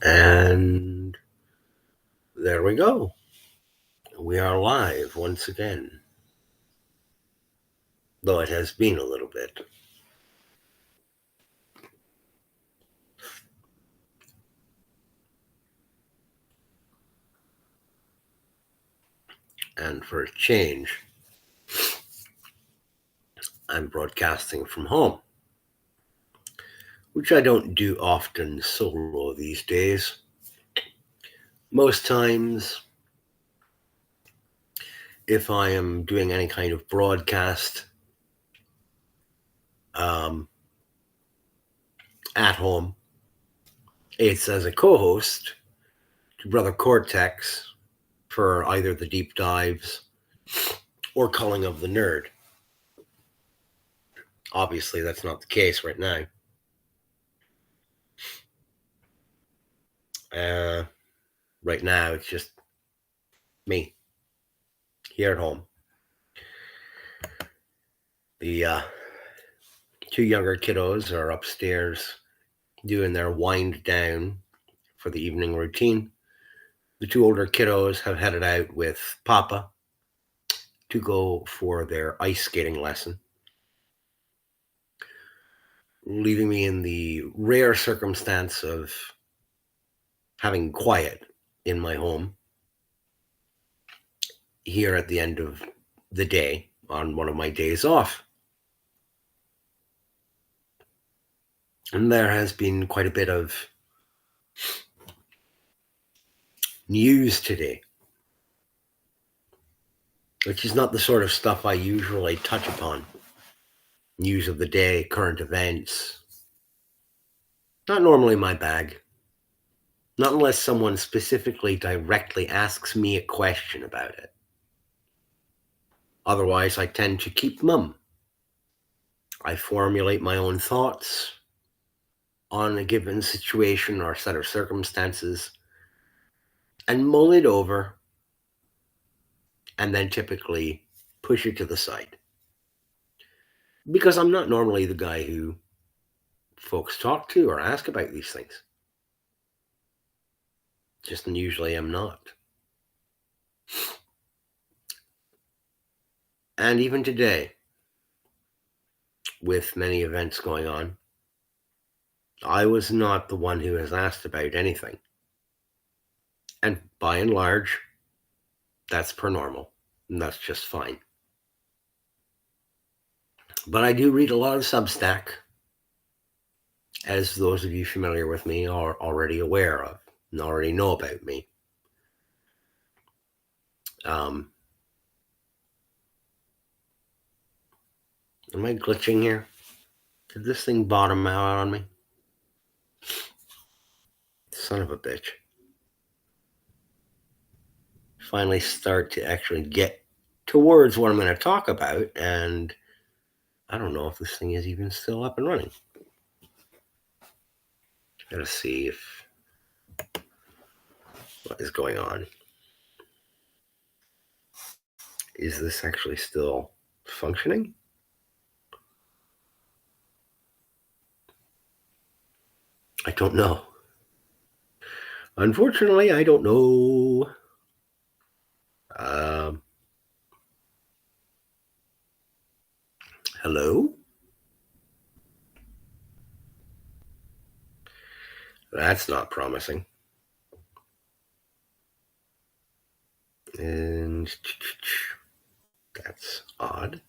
And there we go. We are live once again. Though it has been a little bit. And for a change, I'm broadcasting from home, which I don't do often solo these days. Most times, if I am doing any kind of broadcast at home, it's as a co-host to Brother Cortex for either the deep dives or Culling of the Nerd. Obviously, that's not the case right now. Right now, it's just me here at home. The two younger kiddos are upstairs doing their wind down for the evening routine. The two older kiddos have headed out with Papa to go for their ice skating lesson, leaving me in the rare circumstance of having quiet in my home here at the end of the day on one of my days off. And there has been quite a bit of news today, which is not the sort of stuff I usually touch upon. News of the day, current events. Not normally my bag. Not unless someone specifically directly asks me a question about it. Otherwise, I tend to keep mum. I formulate my own thoughts on a given situation or set of circumstances and mull it over and then typically push it to the side. Because I'm not normally the guy who folks talk to or ask about these things. Just usually I'm not. And even today, with many events going on, I was not the one who has asked about anything. And by and large, that's per normal, and that's just fine. But I do read a lot of Substack, as those of you familiar with me are already aware of and already know about me. Am I glitching here? Did this thing bottom out on me? Son of a bitch. Finally start to actually get towards what I'm going to talk about, and I don't know if this thing is even still up and running. Gotta see what is going on. Is this actually still functioning? I don't know. Unfortunately, I don't know. Hello? That's not promising. And that's odd.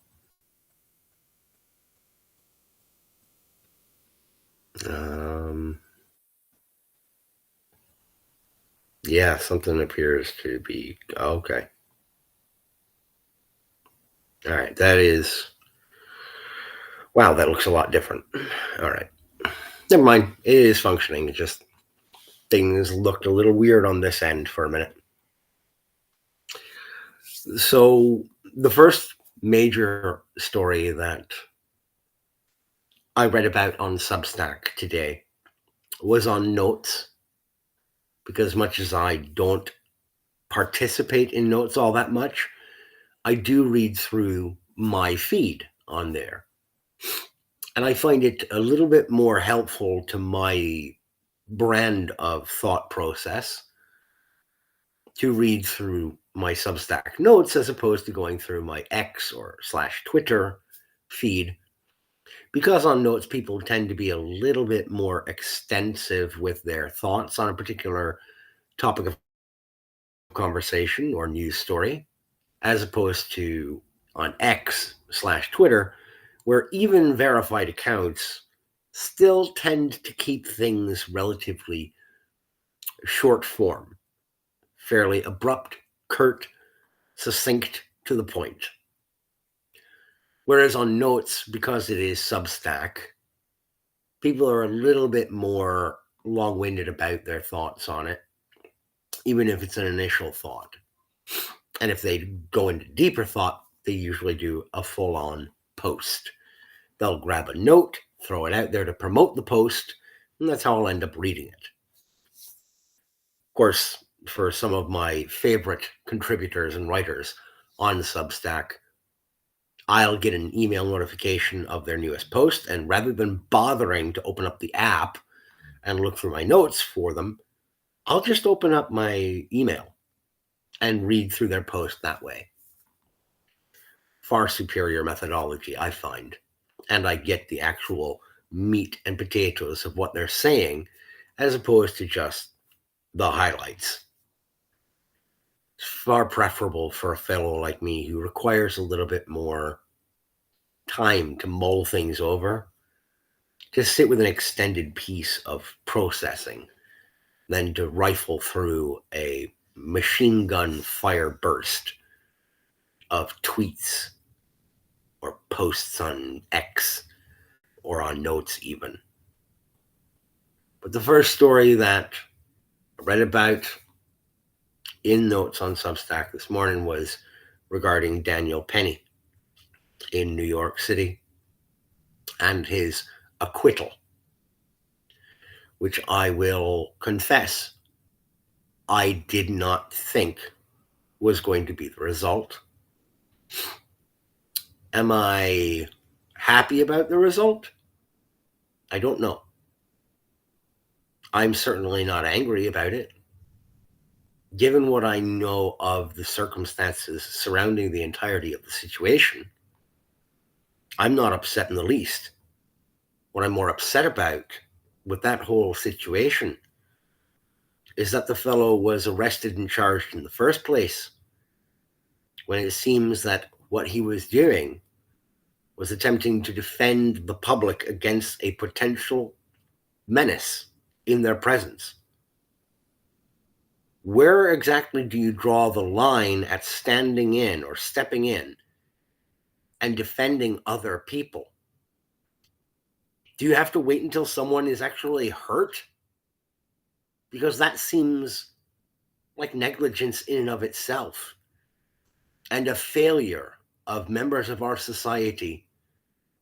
Yeah, something appears to be okay. All right, that is. Wow, that looks a lot different. All right, never mind. It is functioning. It just things looked a little weird on this end for a minute. So the first major story that I read about on Substack today was on Notes, because much as I don't participate in Notes all that much, I do read through my feed on there. And I find it a little bit more helpful to my brand of thought process to read through my Substack notes as opposed to going through my X or / Twitter feed, because on notes people tend to be a little bit more extensive with their thoughts on a particular topic of conversation or news story, as opposed to on X / Twitter, where even verified accounts still tend to keep things relatively short form, fairly abrupt, curt, succinct, to the point. Whereas on notes, because it is Substack, people are a little bit more long-winded about their thoughts on it, even if it's an initial thought. And if they go into deeper thought, they usually do a full-on post. They'll grab a note, throw it out there to promote the post, and that's how I'll end up reading it. Of course, for some of my favorite contributors and writers on Substack, I'll get an email notification of their newest post, and rather than bothering to open up the app and look through my notes for them, I'll just open up my email and read through their post that way. Far superior methodology, I find. And I get the actual meat and potatoes of what they're saying, as opposed to just the highlights. It's far preferable for a fellow like me who requires a little bit more time to mull things over, to sit with an extended piece of processing than to rifle through a machine gun fire burst of tweets or posts on X or on notes even. But the first story that I read about in notes on Substack this morning was regarding Daniel Penny in New York City and his acquittal, which I will confess I did not think was going to be the result. Am I happy about the result? I don't know. I'm certainly not angry about it. Given what I know of the circumstances surrounding the entirety of the situation, I'm not upset in the least. What I'm more upset about with that whole situation is that the fellow was arrested and charged in the first place, when it seems that what he was doing was attempting to defend the public against a potential menace in their presence. Where exactly do you draw the line at standing in or stepping in and defending other people? Do you have to wait until someone is actually hurt? Because that seems like negligence in and of itself, and a failure of members of our society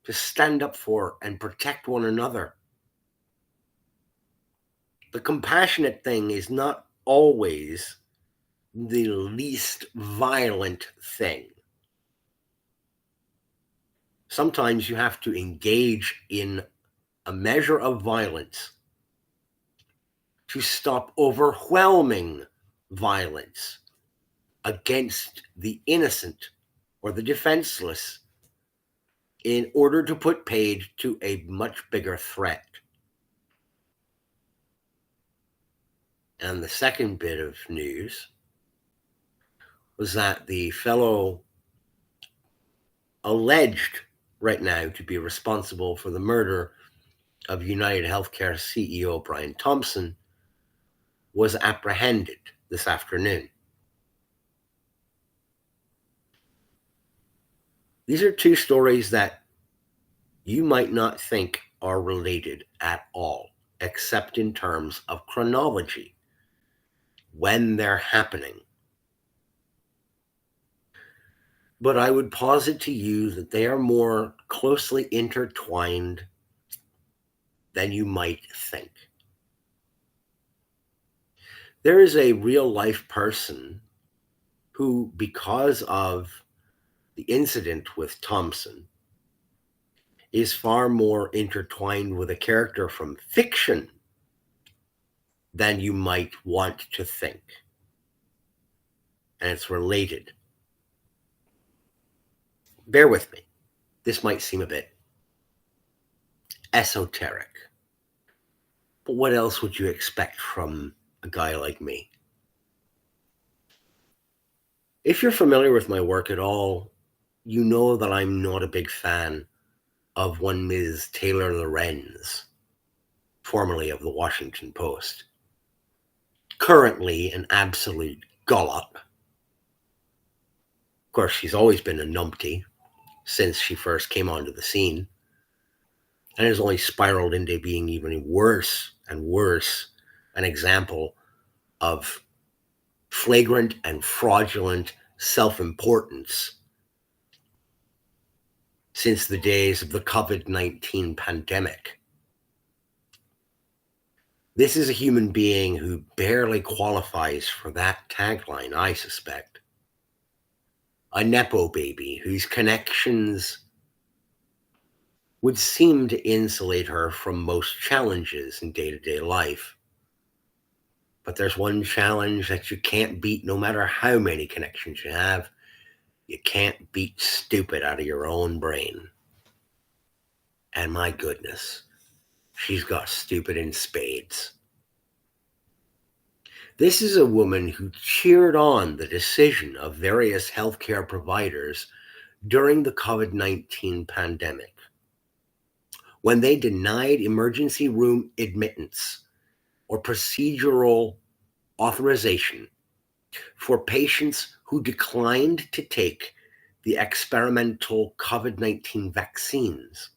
to stand up for and protect one another. The compassionate thing is not always the least violent thing. Sometimes you have to engage in a measure of violence to stop overwhelming violence against the innocent or the defenseless in order to put paid to a much bigger threat. And the second bit of news was that the fellow alleged right now to be responsible for the murder of United Healthcare CEO Brian Thompson was apprehended this afternoon. These are two stories that you might not think are related at all, except in terms of chronology, when they're happening. But I would posit to you that they are more closely intertwined than you might think. There is a real life person who, because of the incident with Thompson, is far more intertwined with a character from fiction than you might want to think. And it's related. Bear with me. This might seem a bit esoteric. But what else would you expect from a guy like me? If you're familiar with my work at all, you know that I'm not a big fan of one Ms. Taylor Lorenz, formerly of the Washington Post. Currently an absolute gollop. Of course, she's always been a numpty since she first came onto the scene, and has only spiraled into being even worse and worse, an example of flagrant and fraudulent self-importance since the days of the COVID-19 pandemic. This is a human being who barely qualifies for that tagline, I suspect. A Nepo baby whose connections would seem to insulate her from most challenges in day-to-day life. But there's one challenge that you can't beat no matter how many connections you have. You can't beat stupid out of your own brain. And my goodness, she's got stupid in spades. This is a woman who cheered on the decision of various healthcare providers during the COVID-19 pandemic, when they denied emergency room admittance or procedural authorization for patients who declined to take the experimental COVID-19 vaccines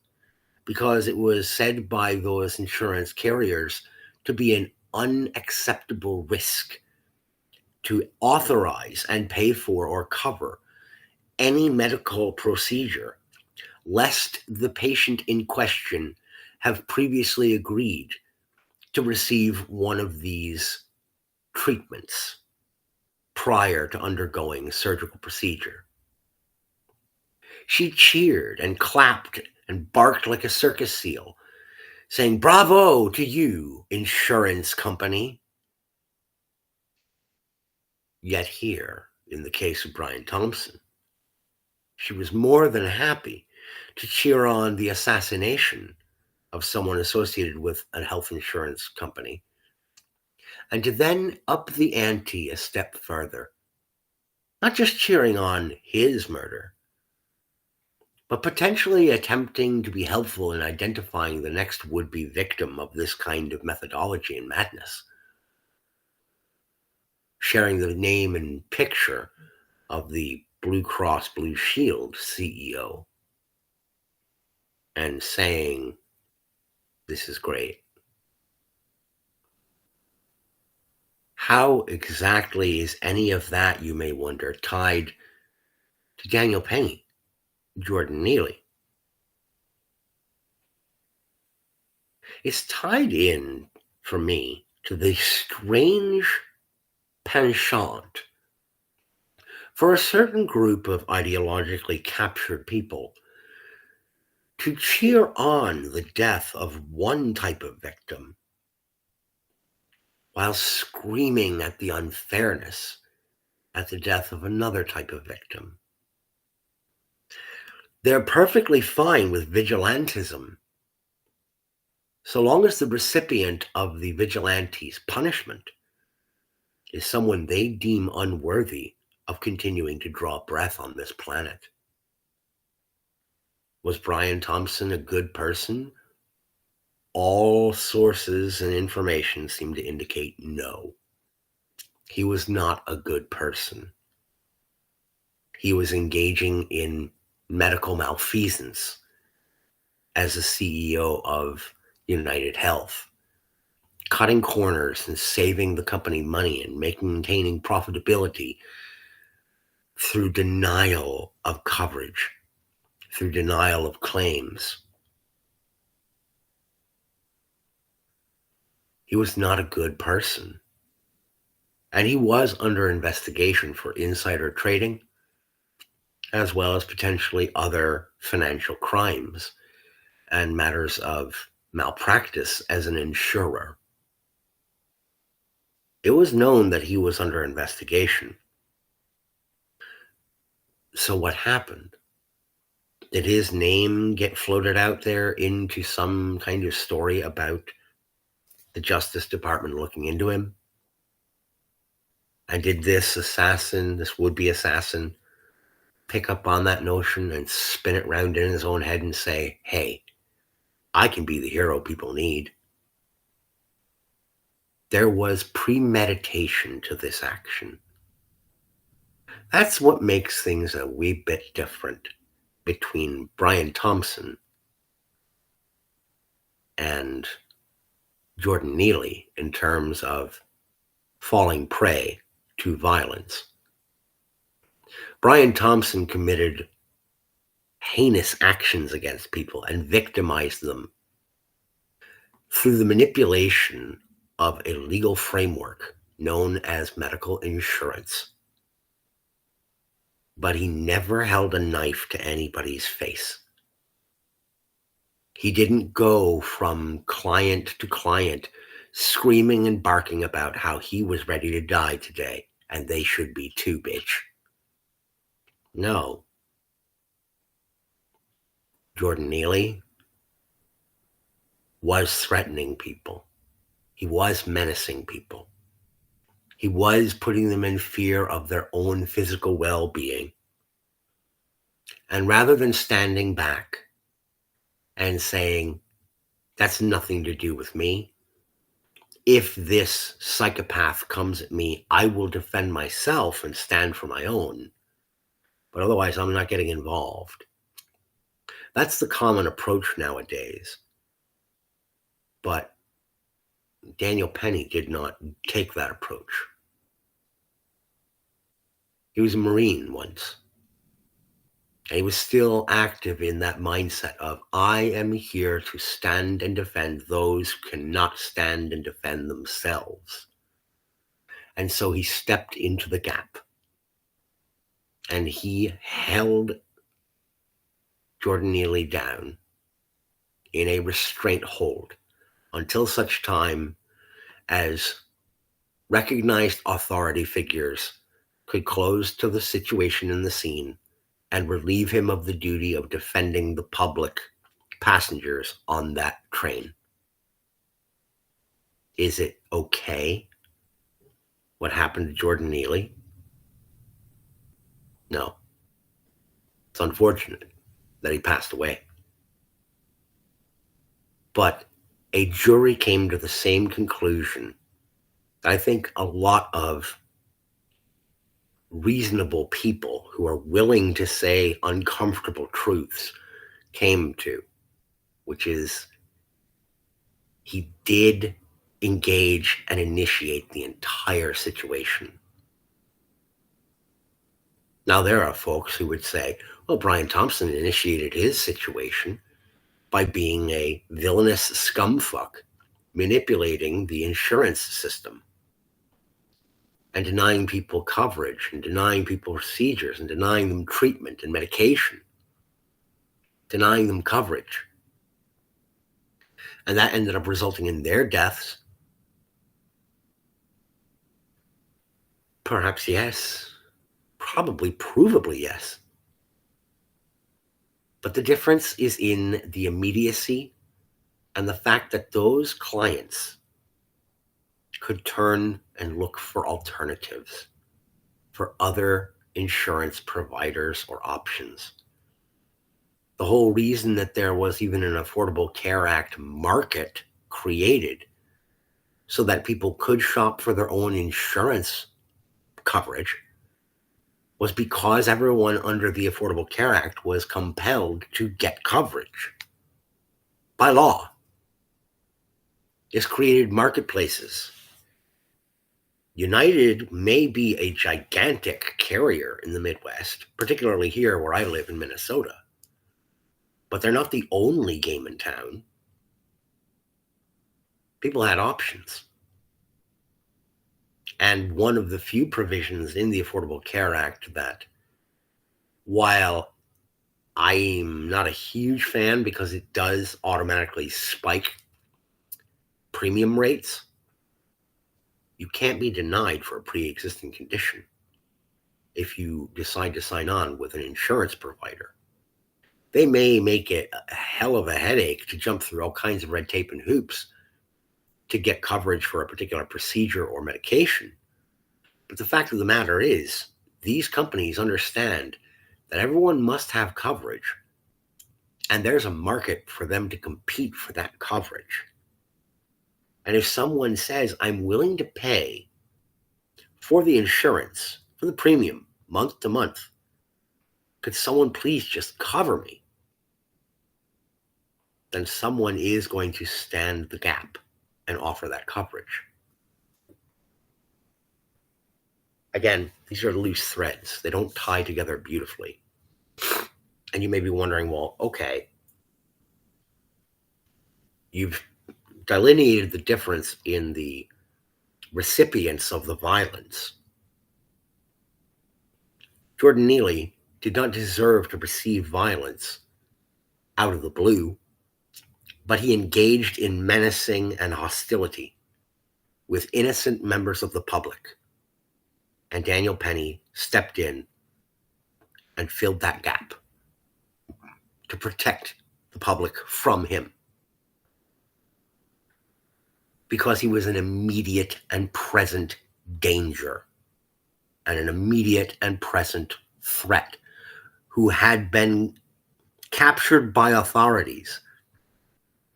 because it was said by those insurance carriers to be an unacceptable risk to authorize and pay for or cover any medical procedure, lest the patient in question have previously agreed to receive one of these treatments prior to undergoing surgical procedure. She cheered and clapped and barked like a circus seal, saying, "Bravo to you, insurance company." Yet here, in the case of Brian Thompson, she was more than happy to cheer on the assassination of someone associated with a health insurance company, and to then up the ante a step further, not just cheering on his murder, but potentially attempting to be helpful in identifying the next would-be victim of this kind of methodology and madness, sharing the name and picture of the Blue Cross Blue Shield CEO and saying, "This is great." How exactly is any of that, you may wonder, tied to Daniel Penny, Jordan Neely? It's tied in, for me, to the strange penchant for a certain group of ideologically captured people to cheer on the death of one type of victim while screaming at the unfairness at the death of another type of victim. They're perfectly fine with vigilantism so long as the recipient of the vigilante's punishment is someone they deem unworthy of continuing to draw breath on this planet. Was Brian Thompson a good person? All sources and information seem to indicate no. He was not a good person. He was engaging in medical malfeasance as a CEO of United Health, cutting corners and saving the company money and maintaining profitability through denial of coverage, through denial of claims. He was not a good person. And he was under investigation for insider trading, as well as potentially other financial crimes and matters of malpractice as an insurer. It was known that he was under investigation. So what happened? Did his name get floated out there into some kind of story about the Justice Department looking into him? And did this assassin, this would-be assassin, pick up on that notion and spin it round in his own head and say, hey, I can be the hero people need? There was premeditation to this action. That's what makes things a wee bit different between Brian Thompson and Jordan Neely in terms of falling prey to violence. Brian Thompson committed heinous actions against people and victimized them through the manipulation of a legal framework known as medical insurance. But he never held a knife to anybody's face. He didn't go from client to client screaming and barking about how he was ready to die today and they should be too, bitch. No. Jordan Neely was threatening people. He was menacing people. He was putting them in fear of their own physical well-being. And rather than standing back and saying, that's nothing to do with me, if this psychopath comes at me, I will defend myself and stand for my own. But otherwise, I'm not getting involved. That's the common approach nowadays. But Daniel Penny did not take that approach. He was a Marine once. And he was still active in that mindset of, I am here to stand and defend those who cannot stand and defend themselves. And so he stepped into the gap. And he held Jordan Neely down in a restraint hold until such time as recognized authority figures could close to the situation in the scene and relieve him of the duty of defending the public passengers on that train. Is it okay what happened to Jordan Neely? No. It's unfortunate that he passed away. But a jury came to the same conclusion that I think a lot of reasonable people who are willing to say uncomfortable truths came to, which is he did engage and initiate the entire situation. Now, there are folks who would say, well, Brian Thompson initiated his situation by being a villainous scumfuck, manipulating the insurance system and denying people coverage and denying people procedures and denying them treatment and medication, denying them coverage. And that ended up resulting in their deaths. Perhaps yes. Probably, provably yes. But the difference is in the immediacy and the fact that those clients could turn and look for alternatives, for other insurance providers or options. The whole reason that there was even an Affordable Care Act market created so that people could shop for their own insurance coverage was because everyone under the Affordable Care Act was compelled to get coverage by law. This created marketplaces. United may be a gigantic carrier in the Midwest, particularly here where I live in Minnesota, but they're not the only game in town. People had options. And one of the few provisions in the Affordable Care Act that, while I'm not a huge fan because it does automatically spike premium rates, You can't be denied for a pre-existing condition if you decide to sign on with an insurance provider. They may make it a hell of a headache to jump through all kinds of red tape and hoops to get coverage for a particular procedure or medication. But the fact of the matter is, these companies understand that everyone must have coverage, and there's a market for them to compete for that coverage. And if someone says, I'm willing to pay for the insurance, for the premium, month to month, could someone please just cover me? Then someone is going to stand the gap and offer that coverage. Again, these are loose threads. They don't tie together beautifully. And you may be wondering, well, okay, you've delineated the difference in the recipients of the violence. Jordan Neely did not deserve to receive violence out of the blue, but he engaged in menacing and hostility with innocent members of the public. And Daniel Penny stepped in and filled that gap to protect the public from him, because he was an immediate and present danger and an immediate and present threat who had been captured by authorities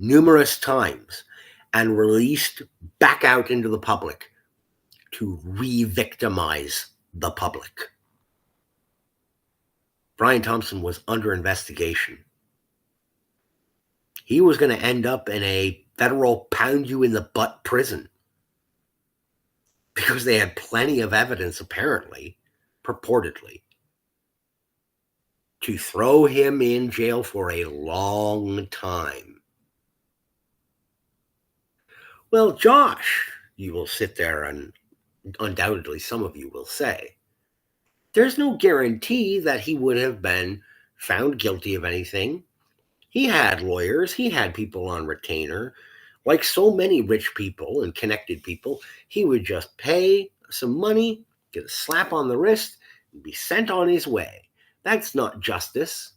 numerous times and released back out into the public to re-victimize the public. Brian Thompson was under investigation. He was going to end up in a federal pound-you-in-the-butt prison because they had plenty of evidence, apparently, purportedly, to throw him in jail for a long time. Well, Josh, you will sit there and undoubtedly some of you will say, there's no guarantee that he would have been found guilty of anything. He had lawyers, he had people on retainer. Like so many rich people and connected people, he would just pay some money, get a slap on the wrist, and be sent on his way. That's not justice.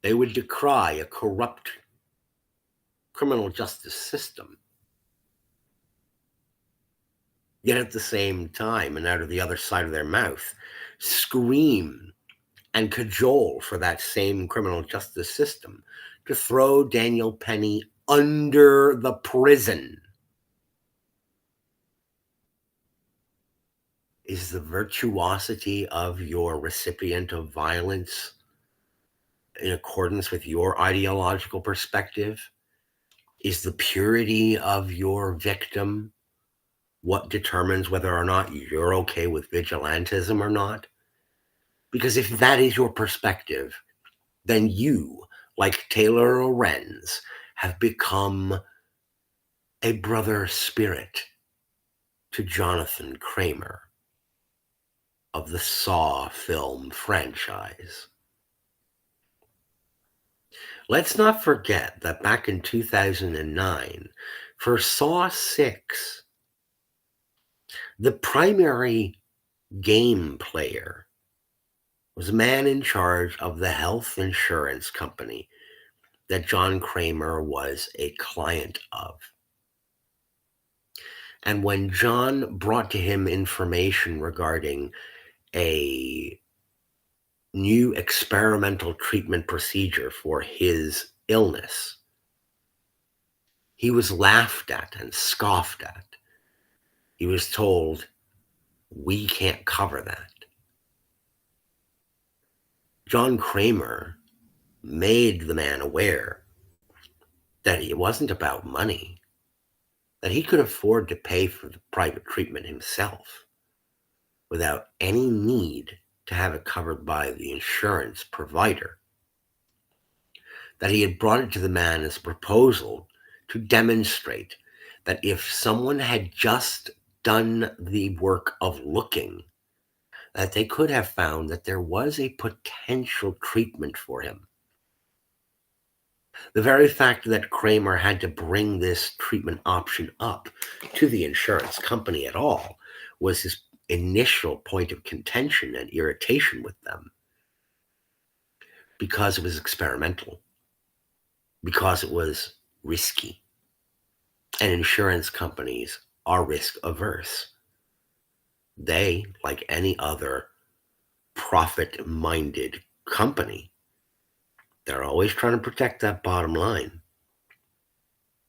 They would decry a corrupt criminal justice system. Yet at the same time, and out of the other side of their mouth, scream and cajole for that same criminal justice system to throw Daniel Penny under the prison. Is the virtuosity of your recipient of violence in accordance with your ideological perspective? Is the purity of your victim what determines whether or not you're okay with vigilantism or not? Because if that is your perspective, then you, like Taylor Lorenz, have become a brother spirit to Jonathan Kramer of the Saw film franchise. Let's not forget that back in 2009, for Saw 6, the primary game player was a man in charge of the health insurance company that John Kramer was a client of. And when John brought to him information regarding a new experimental treatment procedure for his illness, he was laughed at and scoffed at. He was told, we can't cover that. John Kramer made the man aware that it wasn't about money, that he could afford to pay for the private treatment himself without any need to have it covered by the insurance provider, that he had brought it to the man as a proposal to demonstrate that if someone had just done the work of looking, that they could have found that there was a potential treatment for him. The very fact that Kramer had to bring this treatment option up to the insurance company at all was his initial point of contention and irritation with them, because it was experimental, because it was risky. And insurance companies are risk averse. They, like any other profit minded company, they're always trying to protect that bottom line.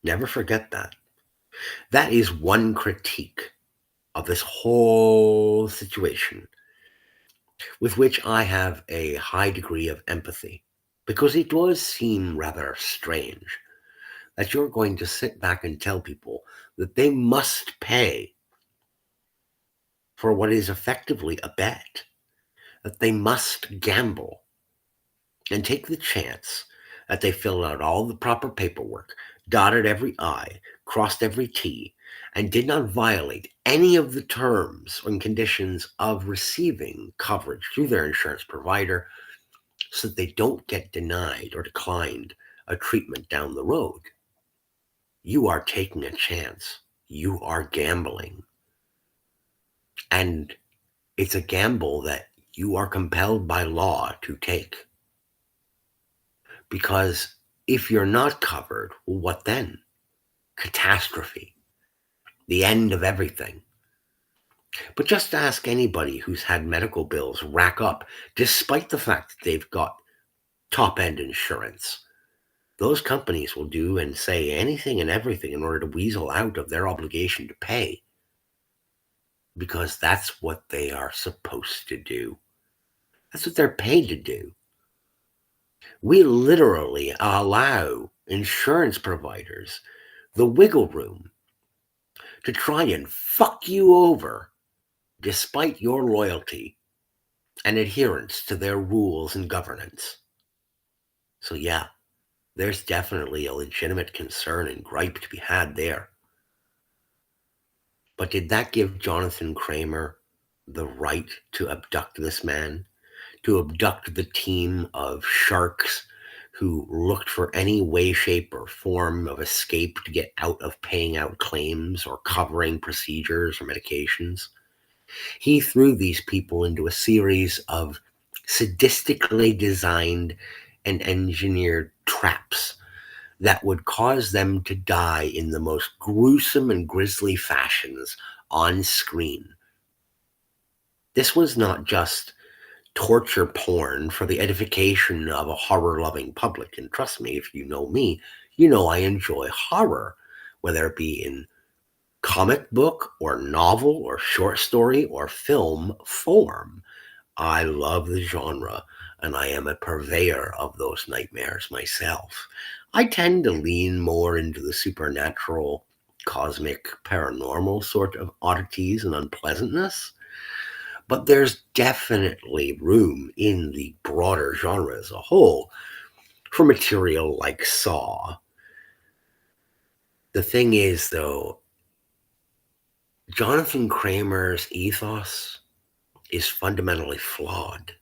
Never forget that. That is one critique of this whole situation with which I have a high degree of empathy, because it does seem rather strange that you're going to sit back and tell people that they must pay for what is effectively a bet, that they must gamble and take the chance that they fill out all the proper paperwork, dotted every I, crossed every T, and did not violate any of the terms and conditions of receiving coverage through their insurance provider, so that they don't get denied or declined a treatment down the road. You are taking a chance. You are gambling. And it's a gamble that you are compelled by law to take. Because if you're not covered, well, what then? Catastrophe. The end of everything. But just ask anybody who's had medical bills rack up, despite the fact that they've got top-end insurance. Those companies will do and say anything and everything in order to weasel out of their obligation to pay, because that's what they are supposed to do. That's what they're paid to do. We literally allow insurance providers the wiggle room to try and fuck you over despite your loyalty and adherence to their rules and governance. So yeah, there's definitely a legitimate concern and gripe to be had there. But did that give Jonathan Kramer the right to abduct this man? To abduct the team of sharks who looked for any way, shape, or form of escape to get out of paying out claims or covering procedures or medications? He threw these people into a series of sadistically designed and engineered traps that would cause them to die in the most gruesome and grisly fashions on screen. This was not just torture porn for the edification of a horror-loving public. And trust me, if you know me, you know I enjoy horror, whether it be in comic book or novel or short story or film form. I love the genre, and I am a purveyor of those nightmares myself. I tend to lean more into the supernatural, cosmic, paranormal sort of oddities and unpleasantness, but there's definitely room in the broader genre as a whole for material like Saw. The thing is, though, Jonathan Kramer's ethos is fundamentally flawed.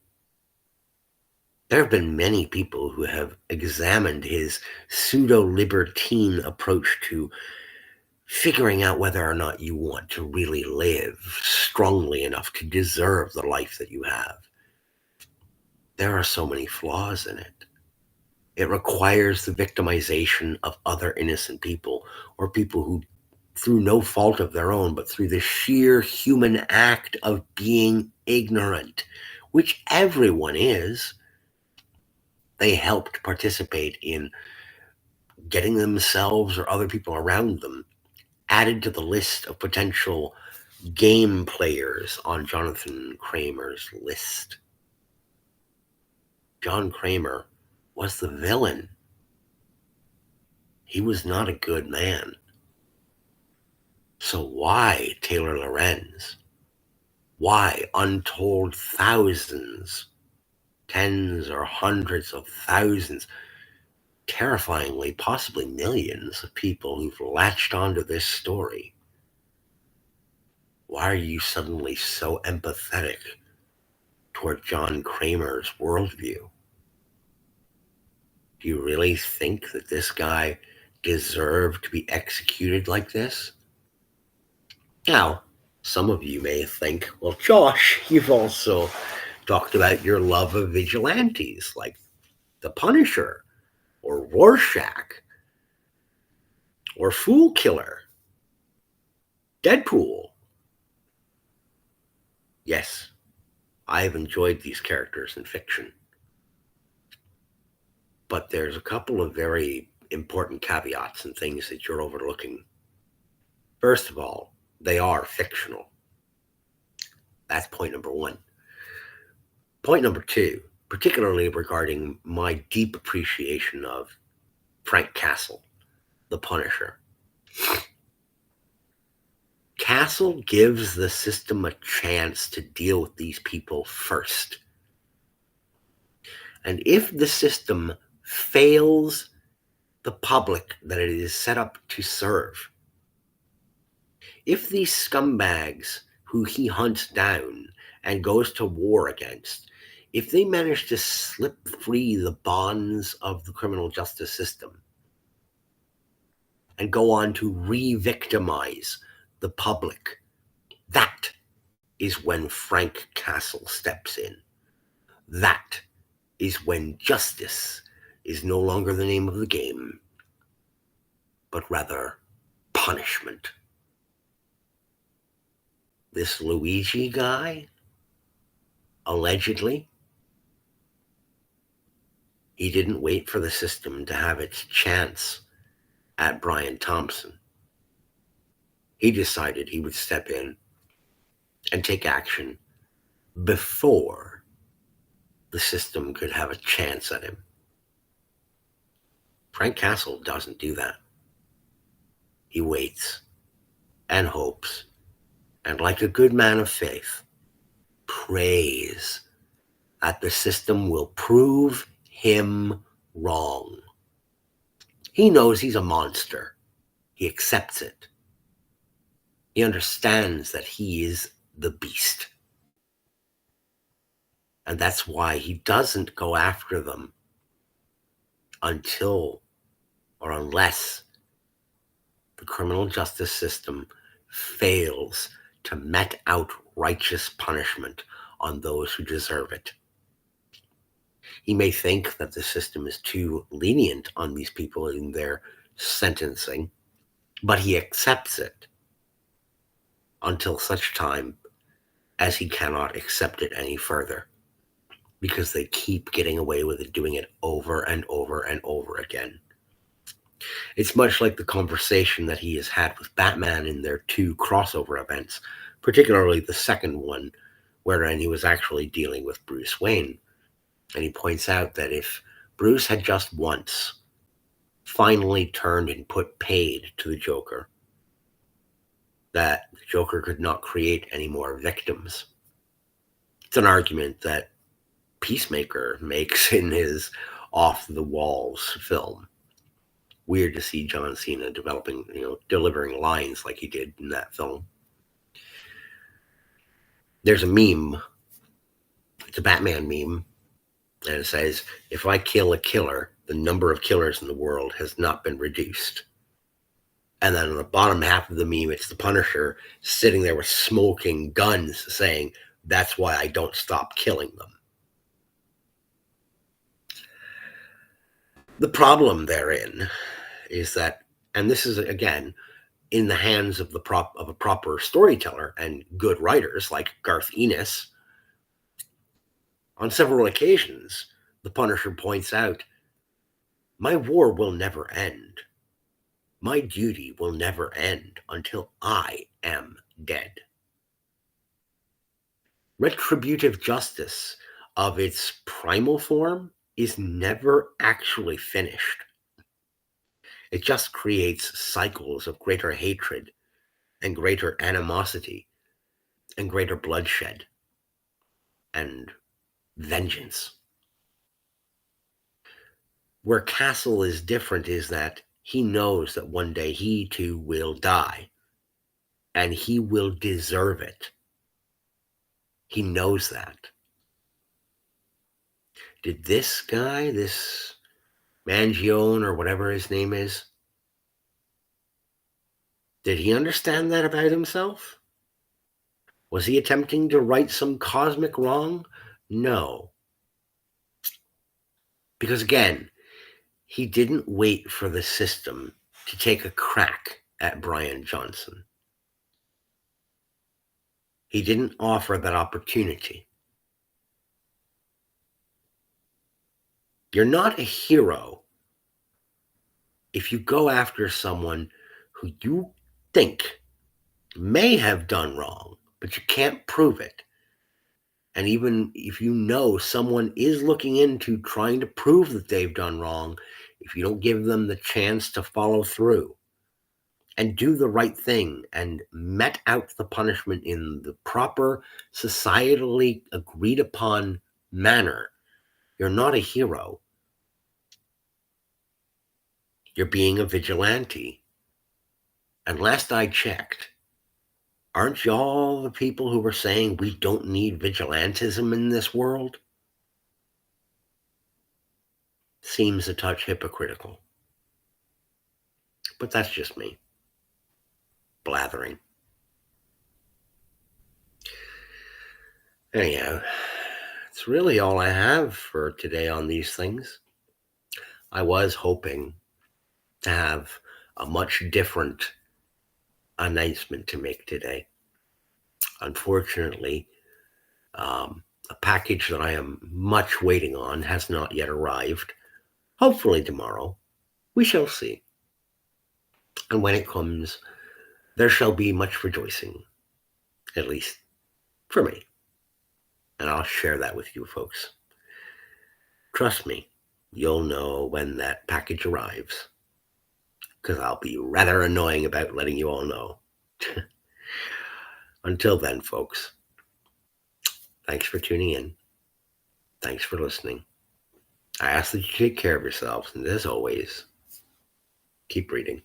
There have been many people who have examined his pseudo-libertine approach to figuring out whether or not you want to really live strongly enough to deserve the life that you have. There are so many flaws in it. It requires the victimization of other innocent people, or people who, through no fault of their own, but through the sheer human act of being ignorant, which everyone is, they helped participate in getting themselves or other people around them added to the list of potential game players on Jonathan Kramer's list. John Kramer was the villain. He was not a good man. So why Taylor Lorenz? Why untold thousands, tens or hundreds of thousands, terrifyingly, possibly millions of people who've latched onto this story? Why are you suddenly so empathetic toward John Kramer's worldview? Do you really think that this guy deserved to be executed like this? Now, some of you may think, well, Josh, you've also talked about your love of vigilantes like the Punisher or Rorschach or Fool Killer, Deadpool. Yes, I have enjoyed these characters in fiction. But there's a couple of very important caveats and things that you're overlooking. First of all, they are fictional. That's point number one. Point number two, particularly regarding my deep appreciation of Frank Castle, the Punisher. Castle gives the system a chance to deal with these people first. And if the system fails the public that it is set up to serve, if these scumbags who he hunts down and goes to war against, if they manage to slip free the bonds of the criminal justice system and go on to re-victimize the public, that is when Frank Castle steps in. That is when justice is no longer the name of the game, but rather punishment. This Luigi guy, allegedly, he didn't wait for the system to have its chance at Brian Thompson. He decided he would step in and take action before the system could have a chance at him. Frank Castle doesn't do that. He waits and hopes, and like a good man of faith, prays that the system will prove him wrong. He knows he's a monster. He accepts it. He understands that he is the beast. And that's why he doesn't go after them until or unless the criminal justice system fails to mete out righteous punishment on those who deserve it. He may think that the system is too lenient on these people in their sentencing, but he accepts it until such time as he cannot accept it any further, because they keep getting away with it, doing it over and over and over again. It's much like the conversation that he has had with Batman in their two crossover events, particularly the second one, wherein he was actually dealing with Bruce Wayne. And he points out that if Bruce had just once finally turned and put paid to the Joker, that the Joker could not create any more victims. It's an argument that Peacemaker makes in his Off the Walls film. Weird to see John Cena delivering lines like he did in that film. There's a meme. It's a Batman meme. And it says, if I kill a killer, the number of killers in the world has not been reduced. And then on the bottom half of the meme, it's the Punisher sitting there with smoking guns saying, that's why I don't stop killing them. The problem therein is that, and this is, again, in the hands of a proper storyteller and good writers like Garth Ennis, on several occasions, the Punisher points out, my war will never end. My duty will never end until I am dead. Retributive justice of its primal form is never actually finished. It just creates cycles of greater hatred and greater animosity and greater bloodshed and vengeance. Where Castle is different is that he knows that one day he too will die, and he will deserve it. He knows that. Did this guy, this Mangione or whatever his name is. Did he understand that about himself? Was he attempting to right some cosmic wrong? No. Because again, he didn't wait for the system to take a crack at Brian Johnson. He didn't offer that opportunity. You're not a hero if you go after someone who you think may have done wrong, but you can't prove it. And even if you know someone is looking into trying to prove that they've done wrong, if you don't give them the chance to follow through and do the right thing and met out the punishment in the proper, societally agreed upon manner, you're not a hero. You're being a vigilante. And last I checked, aren't y'all the people who were saying we don't need vigilantism in this world? Seems a touch hypocritical. But that's just me. Blathering. Anyhow, it's really all I have for today on these things. I was hoping to have a much different announcement to make today. Unfortunately, a package that I am much waiting on has not yet arrived. Hopefully tomorrow. We shall see. And when it comes, there shall be much rejoicing, at least for me. And I'll share that with you folks. Trust me, you'll know when that package arrives, because I'll be rather annoying about letting you all know. Until then, folks, thanks for tuning in. Thanks for listening. I ask that you take care of yourselves, and as always, keep reading.